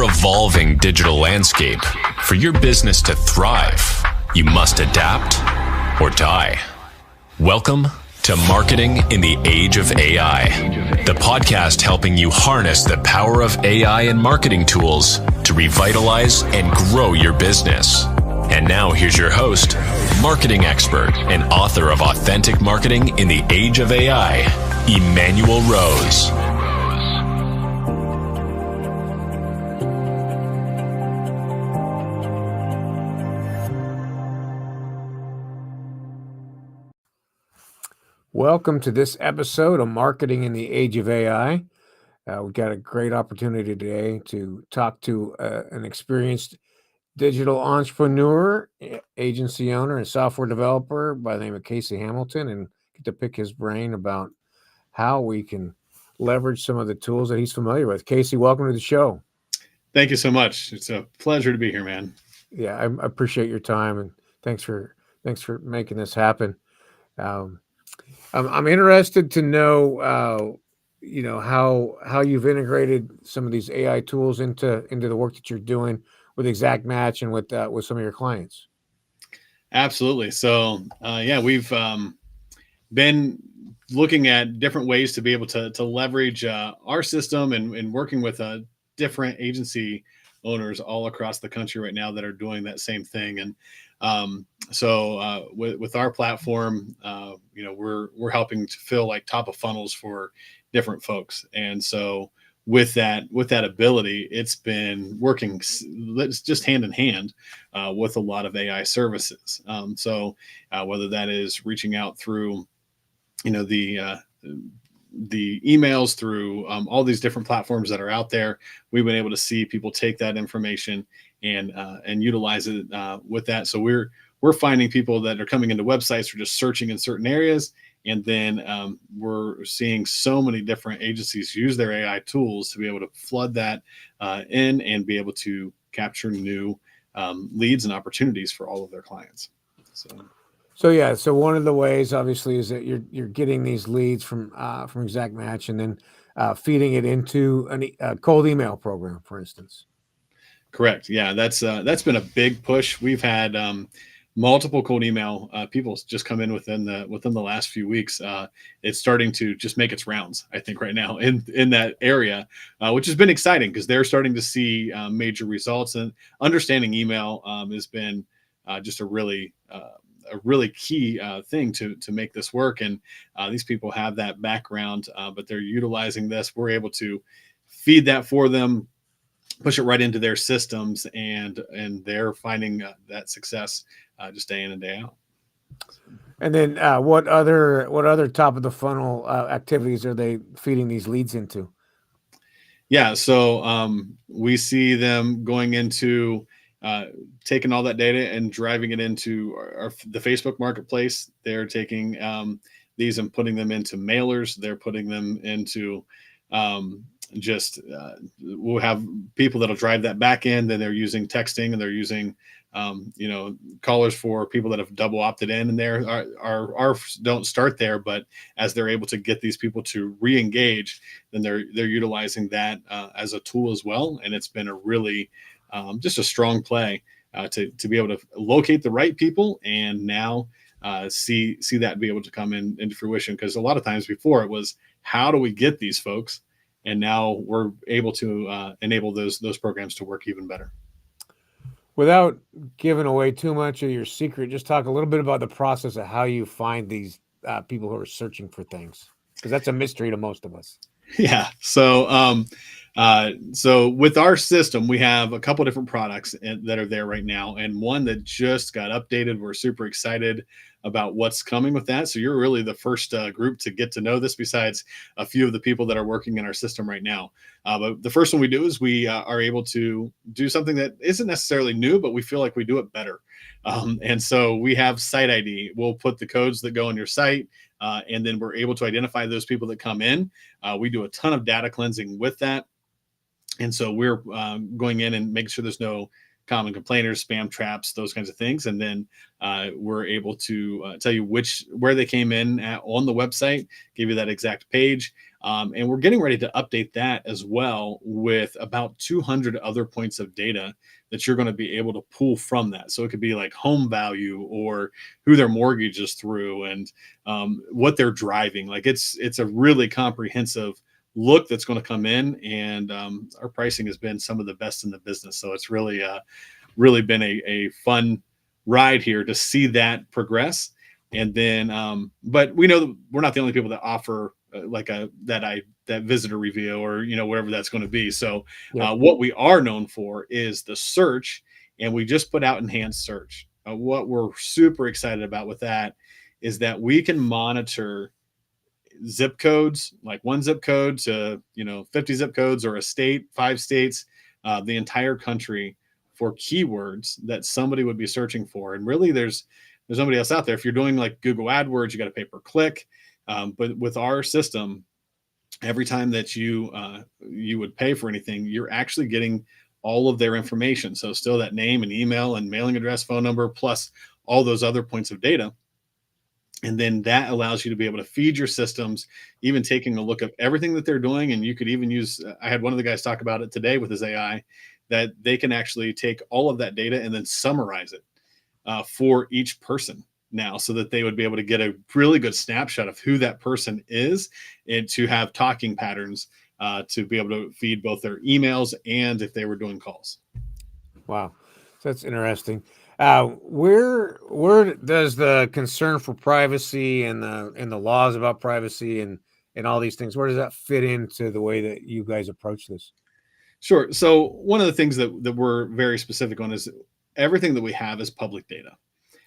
ever-evolving digital landscape, for your business to thrive, you must adapt or die. Welcome to Marketing in the Age of AI, the podcast helping you harness the power of AI and marketing tools to revitalize and grow your business. And now here's your host, marketing expert and author of Authentic Marketing in the Age of AI, Emmanuel Rose. Welcome to this episode of Marketing in the Age of AI. We've got a great opportunity today to talk to an experienced digital entrepreneur, agency owner, and software developer by the name of Casey Hamilton, and get to pick his brain about how we can leverage some of the tools that he's familiar with. Casey, welcome to the show. Thank you so much. It's a pleasure to be here, man. Yeah, I appreciate your time, and thanks for making this happen. I'm interested to know, how you've integrated some of these AI tools into the work that you're doing with Exact Match and with some of your clients. Absolutely. So, we've been looking at different ways to be able to leverage our system and working with different agency owners all across the country right now that are doing that same thing. And with our platform, we're helping to fill like top of funnels for different folks. And so with that ability, it's been working just hand in hand with a lot of AI services. Whether that is reaching out through, the emails, through all these different platforms that are out there, we've been able to see people take that information and utilize it with that. So we're finding people that are coming into websites or just searching in certain areas. And then we're seeing so many different agencies use their AI tools to be able to flood that in and be able to capture new leads and opportunities for all of their clients. So one of the ways, obviously, is that you're getting these leads from Exact Match and then feeding it into a cold email program, for instance. Correct. Yeah, that's been a big push. We've had multiple cold email people just come in within the last few weeks. It's starting to just make its rounds, I think, right now in that area, which has been exciting because they're starting to see major results. And understanding email has been just a really key thing to make this work. And these people have that background, but they're utilizing this. We're able to feed that for them, push it right into their systems, and they're finding that success just day in and day out. And then what other top of the funnel activities are they feeding these leads into? Yeah, so we see them going into taking all that data and driving it into the Facebook marketplace. They're taking these and putting them into mailers. They're putting them into we'll have people that'll drive that back end. Then they're using texting, and they're using callers for people that have double opted in. And our don't start there, but as they're able to get these people to re-engage, then they're utilizing that as a tool as well. And it's been a really just a strong play to be able to locate the right people and now see that be able to come into fruition. Because a lot of times before it was, how do we get these folks? And now we're able to enable those programs to work even better. Without giving away too much of your secret, just talk a little bit about the process of how you find these people who are searching for things, because that's a mystery to most of us. Yeah. So with our system, we have a couple different products that are there right now, and one that just got updated. We're super excited about what's coming with that. So you're really the first group to get to know this, besides a few of the people that are working in our system right now. But the first one we do is we are able to do something that isn't necessarily new, but we feel like we do it better. And so we have Site ID. We'll put the codes that go on your site, and then we're able to identify those people that come in. We do a ton of data cleansing with that. And so we're going in and making sure there's no common complainers, spam traps, those kinds of things. And then we're able to tell you where they came in at on the website, give you that exact page. And we're getting ready to update that as well with about 200 other points of data that you're going to be able to pull from that. So it could be like home value or who their mortgage is through and what they're driving. Like it's a really comprehensive look that's going to come in, and our pricing has been some of the best in the business. So it's really really been a fun ride here to see that progress. And then but we know that we're not the only people that offer that visitor review or whatever that's going to be. So what we are known for is the search, and we just put out enhanced search. What we're super excited about with that is that we can monitor zip codes, like one zip code to 50 zip codes, or a state, 5 states, the entire country, for keywords that somebody would be searching for. And really there's nobody else out there. If you're doing like Google AdWords, you got to pay per click. But with our system, every time that you would pay for anything, you're actually getting all of their information. So still that name and email and mailing address, phone number, plus all those other points of data. And then that allows you to be able to feed your systems, even taking a look at everything that they're doing. And you could even use, I had one of the guys talk about it today with his AI, that they can actually take all of that data and then summarize it for each person now, so that they would be able to get a really good snapshot of who that person is, and to have talking patterns to be able to feed both their emails and if they were doing calls. Wow, that's interesting. Where does the concern for privacy and the laws about privacy and all these things, where does that fit into the way that you guys approach this? Sure. So one of the things that we're very specific on is everything that we have is public data.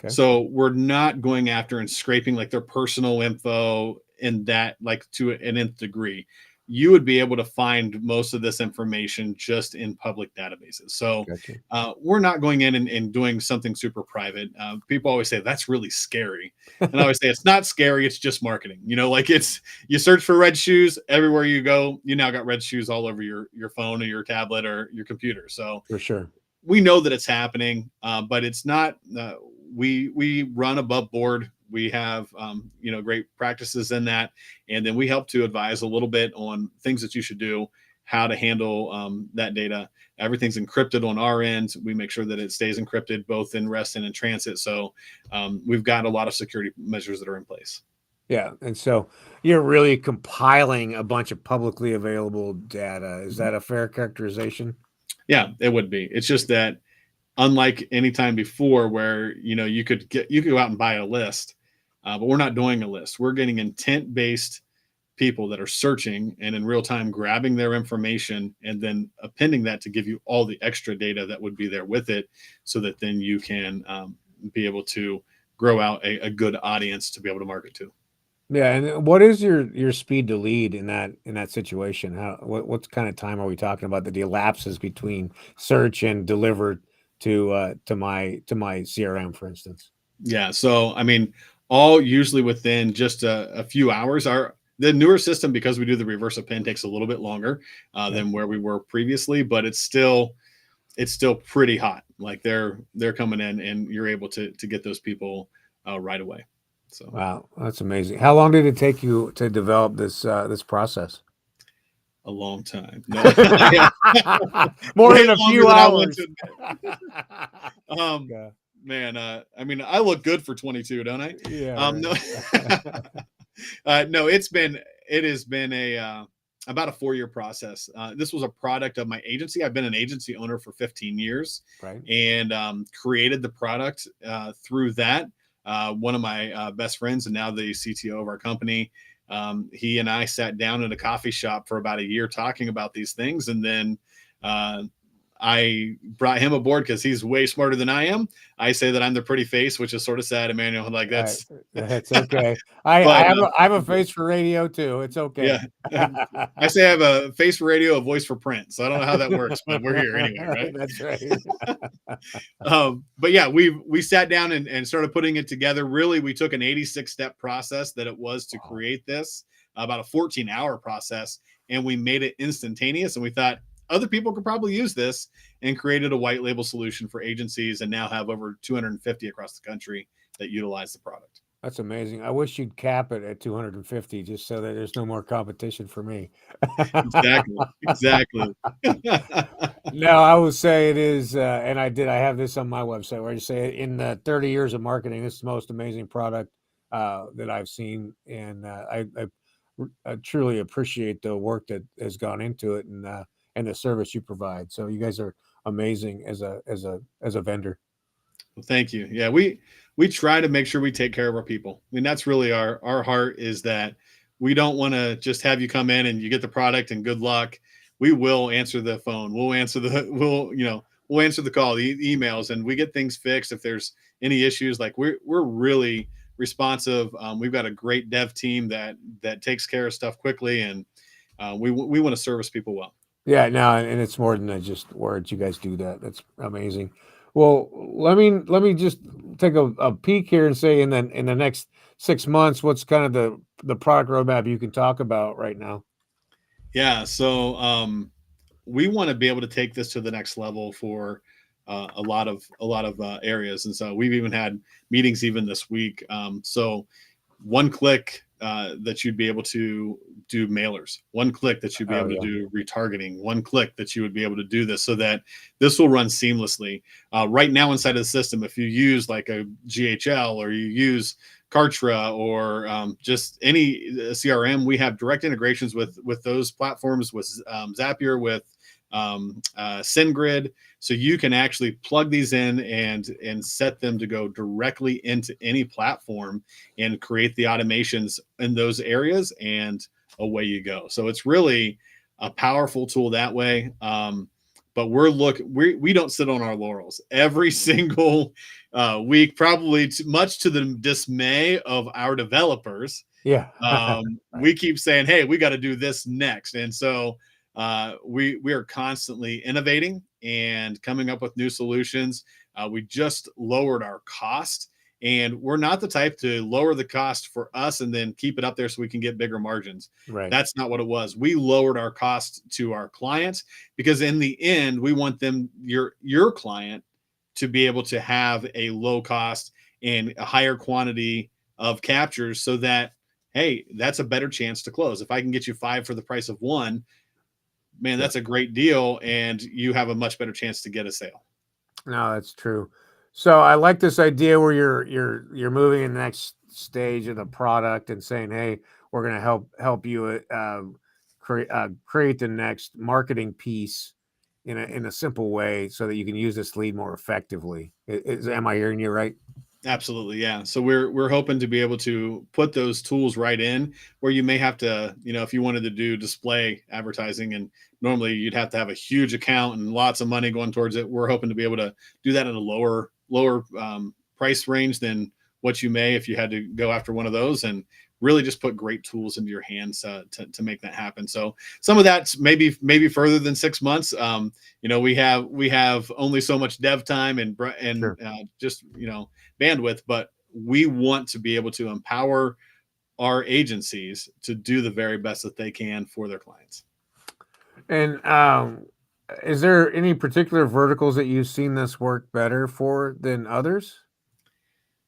Okay. So we're not going after and scraping like their personal info in that, like to an nth degree. You would be able to find most of this information just in public databases. So we're not going in and doing something super private. People always say that's really scary. And I always say it's not scary. It's just marketing. Like you search for red shoes everywhere you go. You now got red shoes all over your phone or your tablet or your computer. So for sure, we know that it's happening, but it's not. We run above board. We have, great practices in that. And then we help to advise a little bit on things that you should do, how to handle that data. Everything's encrypted on our end. We make sure that it stays encrypted both in rest and in transit. So we've got a lot of security measures that are in place. Yeah. And so you're really compiling a bunch of publicly available data. Is that a fair characterization? Yeah, it would be. It's just that unlike any time before where, you could go out and buy a list, but we're not doing a list. We're getting intent-based people that are searching and in real time grabbing their information and then appending that to give you all the extra data that would be there with it, so that then you can be able to grow out a good audience to be able to market to. Yeah. And what is your speed to lead in that situation? What kind of time are we talking about that elapses between search and delivered to my CRM, for instance? Yeah. So, I mean, all usually within just a few hours. The newer system, because we do the reverse append, takes a little bit longer than where we were previously, but it's still pretty hot. Like they're coming in and you're able to get those people right away. So wow, that's amazing. How long did it take you to develop this process? A long time. No. More than a few hours. Man, I mean, I look good for 22, don't I? Yeah. No, it has been about a 4-year process. This was a product of my agency. I've been an agency owner for 15 years, right? And created the product through that. One of my best friends, and now the CTO of our company, he and I sat down in a coffee shop for about a year talking about these things. And then I brought him aboard because he's way smarter than I am. I say that I'm the pretty face, which is sort of sad, Emmanuel. Like that's okay. I have a face for radio too. It's okay. Yeah. I say I have a face for radio, a voice for print. So I don't know how that works, but we're here anyway, right? That's right. But yeah, we sat down and started putting it together. Really, we took an 86-step process that it was to create this, about a 14-hour process, and we made it instantaneous. And we thought, other people could probably use this, and created a white label solution for agencies, and now have over 250 across the country that utilize the product. That's amazing. I wish you'd cap it at 250 just so that there's no more competition for me. Exactly. Exactly. No, I would say it is, and I have this on my website where I just say in the 30 years of marketing, this is the most amazing product that I've seen, and I truly appreciate the work that has gone into it and the service you provide. So you guys are amazing as a vendor. Well, thank you. Yeah, we try to make sure we take care of our people. I mean, that's really our heart, is that we don't want to just have you come in and you get the product and good luck. We will answer the phone. We'll answer the we'll answer the call, the emails, and we get things fixed if there's any issues. Like we're really responsive. We've got a great dev team that takes care of stuff quickly, and we want to service people well. Yeah, no, and it's more than just words. You guys do that. That's amazing. Well, let me just take a peek here and say in the next 6 months, what's kind of the product roadmap you can talk about right now? Yeah, so we want to be able to take this to the next level for a lot of areas, and so we've even had meetings even this week. So one click that you'd be able to do mailers, one click that you'd be Oh able to yeah. do retargeting, one click that you would be able to do this, so that this will run seamlessly. Right now inside of the system, if you use like a GHL or you use Kartra or just any CRM, we have direct integrations with those platforms, with Zapier, with SendGrid, so you can actually plug these in and set them to go directly into any platform and create the automations in those areas, and away you go. So it's really a powerful tool that way. But we don't sit on our laurels. Every single week, probably much to the dismay of our developers, Yeah. Right. we keep saying, "Hey, we got to do this next," and so we are constantly innovating and coming up with new solutions. We just lowered our cost, and we're not the type to lower the cost for us and then keep it up there so we can get bigger margins. Right. That's not what it was. We lowered our cost to our clients, because in the end, we want them, your client, to be able to have a low cost and a higher quantity of captures, so that, hey, that's a better chance to close. If I can get you 5 for the price of 1, man, Yeah. that's a great deal, and you have a much better chance to get a sale. No, that's true. So I like this idea where you're moving in the next stage of the product and saying, "Hey, we're going to help you create the next marketing piece in a simple way so that you can use this lead more effectively." Am I hearing you right? Absolutely, yeah. So we're hoping to be able to put those tools right in where you may have to, if you wanted to do display advertising, and normally you'd have to have a huge account and lots of money going towards it. We're hoping to be able to do that in a lower price range than what you may if you had to go after one of those, and really just put great tools into your hands to make that happen. So some of that's maybe further than 6 months. We have only so much dev time and Sure. just bandwidth, but we want to be able to empower our agencies to do the very best that they can for their clients. And is there any particular verticals that you've seen this work better for than others?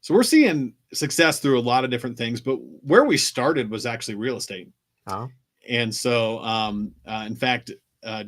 So we're seeing success through a lot of different things, but where we started was actually real estate. Oh, And so, in fact,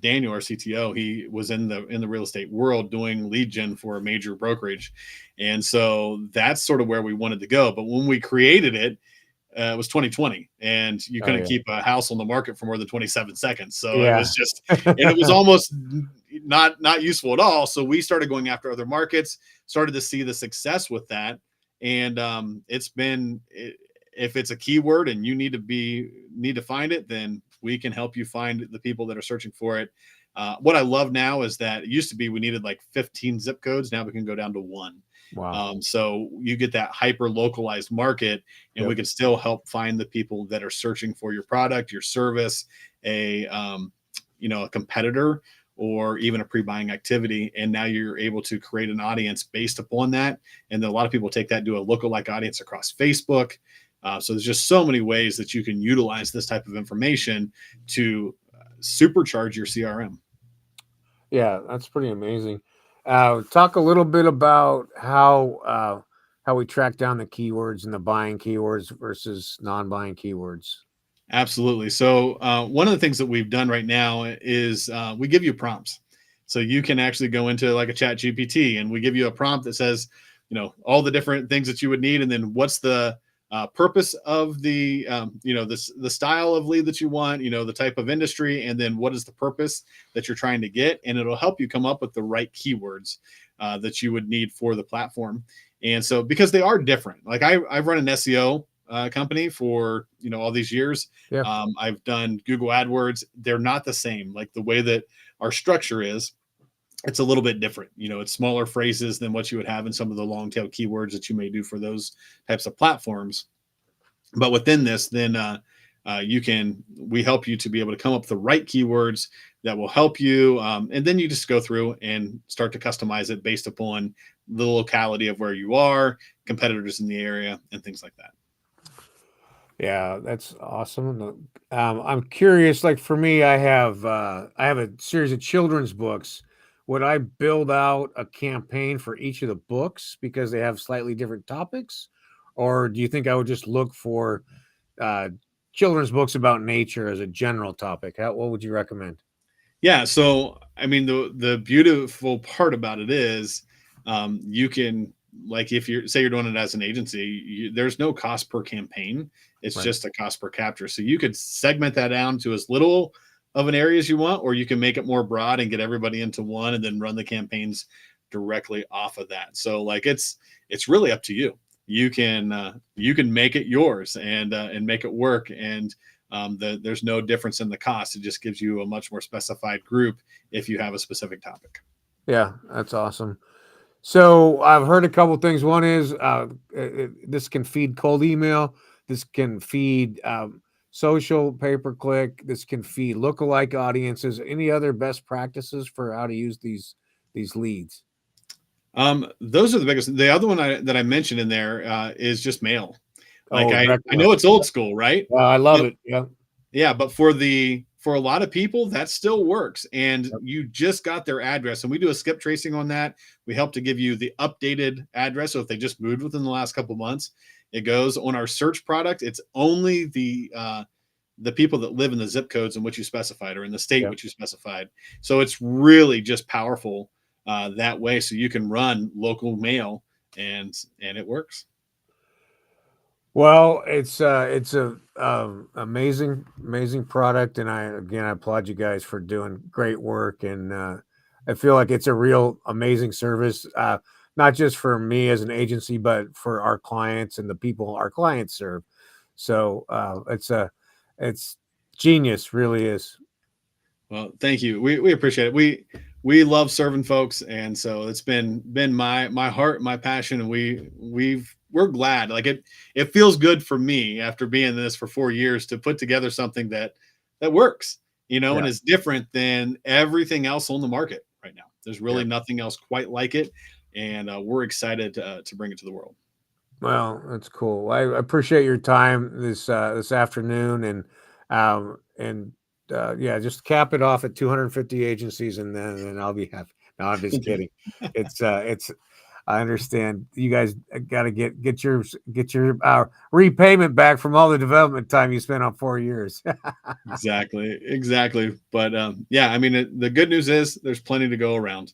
Daniel, our CTO, he was in the real estate world doing lead gen for a major brokerage, and so that's sort of where we wanted to go. But when we created it, it was 2020, and you oh couldn't yeah. keep a house on the market for more than 27 seconds. So it Yeah. was just, and it was almost not useful at all. So we started going after other markets, started to see the success with that, and it's been. If it's a keyword and you need to find it, then we can help you find the people that are searching for it. What I love now is that it used to be we needed like 15 zip codes. Now we can go down to 1. Wow. So you get that hyper localized market, and Yep. we can still help find the people that are searching for your product, your service, a competitor, or even a pre-buying activity. And now you're able to create an audience based upon that. And then a lot of people take that, do a lookalike audience across Facebook. So there's just so many ways that you can utilize this type of information to supercharge your CRM. Yeah, that's pretty amazing. Talk a little bit about how how we track down the keywords and the buying keywords versus non-buying keywords? Absolutely. So one of the things that we've done right now is we give you prompts. So you can actually go into like a Chat GPT, and we give you a prompt that says, all the different things that you would need, and then what's the purpose of the, the style of lead that you want, the type of industry, and then what is the purpose that you're trying to get, and it'll help you come up with the right keywords that you would need for the platform. And so because they are different, like I've run an SEO company for all these years. Yeah. I've done Google AdWords. They're not the same. Like the way that our structure is, it's a little bit different. It's smaller phrases than what you would have in some of the long tail keywords that you may do for those types of platforms. But within this, then we help you to be able to come up with the right keywords that will help you. And then you just go through and start to customize it based upon the locality of where you are, competitors in the area, and things like that. Yeah, that's awesome. I'm curious, like for me, I have a series of children's books. Would I build out a campaign for each of the books because they have slightly different topics? Or do you think I would just look for children's books about nature as a general topic? What would you recommend? Yeah. So, I mean, the beautiful part about it is you can, like, if you're doing it as an agency, there's no cost per campaign. It's just a cost per capture. So you could segment that down to as little of an area as you want, or you can make it more broad and get everybody into one and then run the campaigns directly off of that. So like, it's really up to you. You can make it yours and make it work. And there's no difference in the cost. It just gives you a much more specified group if you have a specific topic. Yeah, that's awesome. So I've heard a couple things. One is this can feed cold email. This can feed social pay-per-click. This can feed lookalike audiences. Any other best practices for how to use these leads? Those are the biggest. The other one that I mentioned in there is just mail. Like I know it's old school, right? I love it. Yeah. Yeah. But for a lot of people, that still works. And you just got their address, and we do a skip tracing on that. We help to give you the updated address. So if they just moved within the last couple of months, it goes on our search product. It's only the people that live in the zip codes in which you specified, or in the state which you specified. So it's really just powerful that way. So you can run local mail and it works. Well, it's a amazing product, and I applaud you guys for doing great work, and I feel like it's a real amazing service, not just for me as an agency, but for our clients and the people our clients serve. So it's genius, really is. Well, thank you. We appreciate it. We love serving folks, and so it's been my heart, my passion, and we're glad. Like it feels good for me after being in this for 4 years to put together something that works, and is different than everything else on the market right now. There's really nothing else quite like it, and we're excited to bring it to the world. Well, that's cool. I appreciate your time this afternoon, and just cap it off at 250 agencies, and then I'll be happy. No, I'm just kidding. It's I understand you guys got to get your repayment back from all the development time you spent on 4 years. Exactly. But I mean, the good news is there's plenty to go around.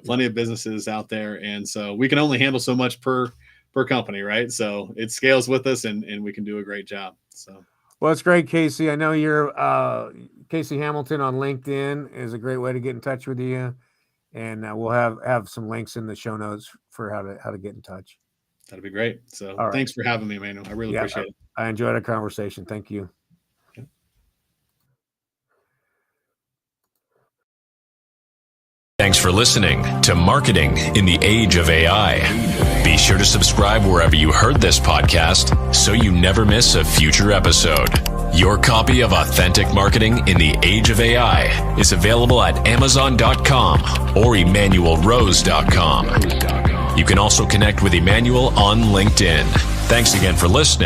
Plenty of businesses out there, and so we can only handle so much per company, right? So it scales with us, and we can do a great job. So. Well, it's great, Casey. I know you're Casey Hamilton on LinkedIn is a great way to get in touch with you, and we'll have some links in the show notes for how to get in touch. That'd be great. So thanks for having me, Emmanuel. I really appreciate it. I enjoyed our conversation. Thank you. Okay. Thanks for listening to Marketing in the Age of AI. Be sure to subscribe wherever you heard this podcast so you never miss a future episode. Your copy of Authentic Marketing in the Age of AI is available at Amazon.com or EmmanuelRose.com. You can also connect with Emmanuel on LinkedIn. Thanks again for listening.